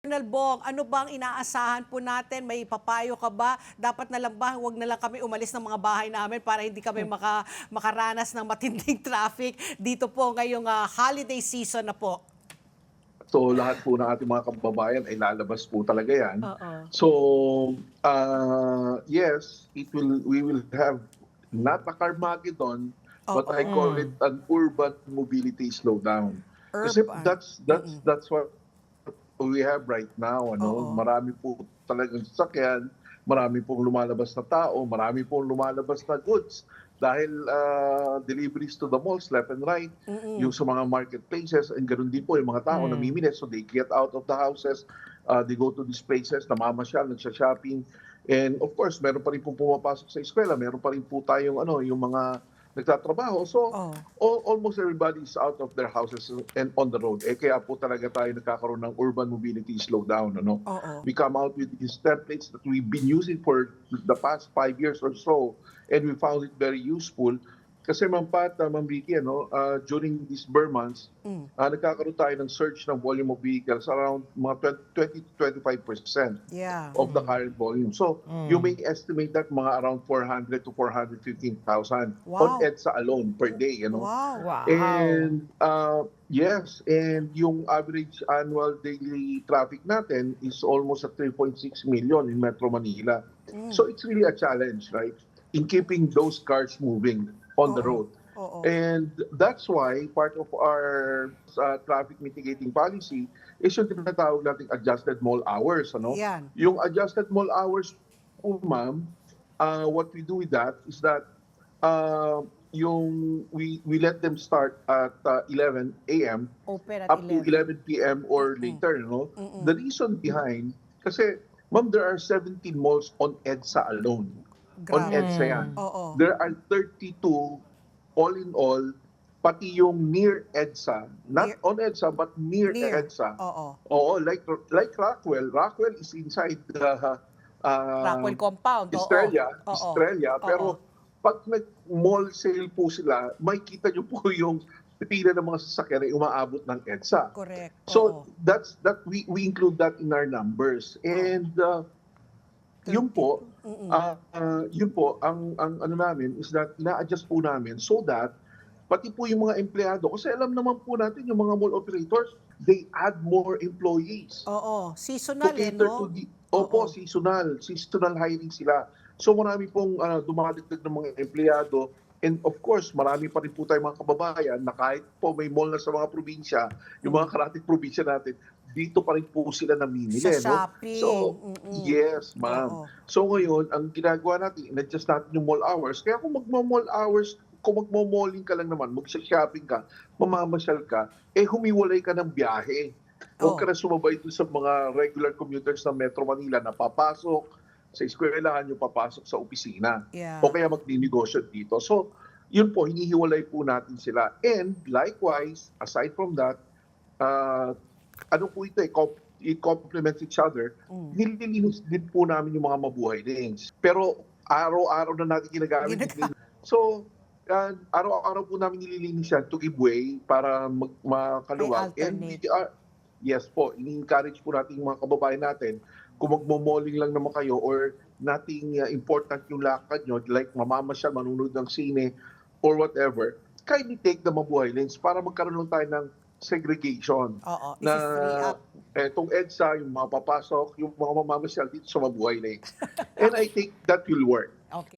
Colonel Bong, ano bang inaasahan po natin? May papayo ka ba? Dapat na lang ba, huwag na lang kami umalis ng mga bahay namin para hindi kami makaranas ng matinding traffic dito po ngayong holiday season na po? So lahat po ng ating mga kababayan ay lalabas po talaga yan. Oo. So yes, we will have not a Carmageddon, but I Oo. call it an urban mobility slowdown. Kasi Urban. that's what we have right now. Oo. Marami po talagang sasakyan, marami pong lumalabas na tao, marami pong lumalabas na goods dahil deliveries to the malls left and right, yung sa mga marketplaces, and ganoon din po yung mga tao namimili, so they get out of the houses, they go to these places, namamasyal, nagsha-shopping, and of course meron pa rin pong pumapasok sa eskwela, meron pa rin po tayong yung mga nagtatrabaho. So Oh. almost everybody is out of their houses and on the road. Kaya po talaga tayo nagkakaroon ng urban mobility slowdown. Oo. We come out with these templates that we've been using for the past 5 years or so, and we found it very useful. Kasi Ma'am Pat, Ma'am Vicky, during these Burr months, nagkakaroon tayo ng surge ng volume of vehicles around mga 20 to 25% Yeah. of the current volume. So you may estimate that mga around 400 to 415,000 on Wow. EDSA alone per day. Wow. Wow. And yes, and yung average annual daily traffic natin is almost at 3.6 million in Metro Manila. So it's really a challenge, right, in keeping those cars moving on the Oo. road. Oo. And that's why part of our traffic mitigating policy is yung tinatawag nating adjusted mall hours. Yan. Yung adjusted mall hours po, ma'am, what we do with that is that we let them start at 11 a.m. Open at up to 11 p.m. or later. The reason behind, kasi ma'am, there are 17 malls on EDSA alone. On Grabe. EDSA yan. Oo. There are 32 all in all, pati yung near EDSA, not on EDSA but near Near. EDSA. Oo. Oo, like Rockwell. Rockwell is inside the Rockwell compound. Oo. Estrella, Oo. Estrella, Oo. pero pag nag-mall sale po sila, makikita nyo po yung pila ng mga sasakyan ay umaabot ng EDSA. Correct. So Oo. we include that in our numbers. And yun po, ang ano namin is that ina-adjust po namin so that pati po yung mga empleyado, kasi alam naman po natin yung mga mall operators, they add more employees Oo. to Seasonal cater no? to the Oo. seasonal hiring sila. So marami pong dumadagdag ng mga empleyado, and of course marami pa rin po tayong mga kababayan na kahit po may mall na sa mga probinsya, yung mga karating probinsya natin, dito pa rin po sila namimili. Sa shopping. So yes, Oo. ma'am. So ngayon, ang ginagawa natin, in-adjust natin yung mall hours. Kaya kung magmo-mall hours, kung magmo-malling ka lang naman, mag-shopping ka, mamamasyal ka, humiwalay ka ng biyahe. Huwag ka na sumabay doon sa mga regular commuters ng Metro Manila na papasok sa eskwelahan, yung papasok sa opisina. Yeah. O kaya magninegosyo dito. So, yun po, hinihiwalay po natin sila. And likewise, aside from that, ano po ito, it complements each other. Nililinis din po namin yung mga mabuhay lanes. Pero araw-araw na natin ginagamit. So, araw-araw po namin nililinis yan to give way para makaluwag. May And alternate. yes po, ini-encourage po natin yung mga kababayan natin, kung magmo-malling lang naman kayo or nating important yung lakad nyo, like mamamasyal, manunod ng sine, or whatever, kindly take the mabuhay lanes para magkaroon tayo ng segregation. Oo. Na Isi-free up. etong EDSA, yung mga papasok, yung mga mamamasyal dito sa mabuhay lanes. And I think that will work. Okay.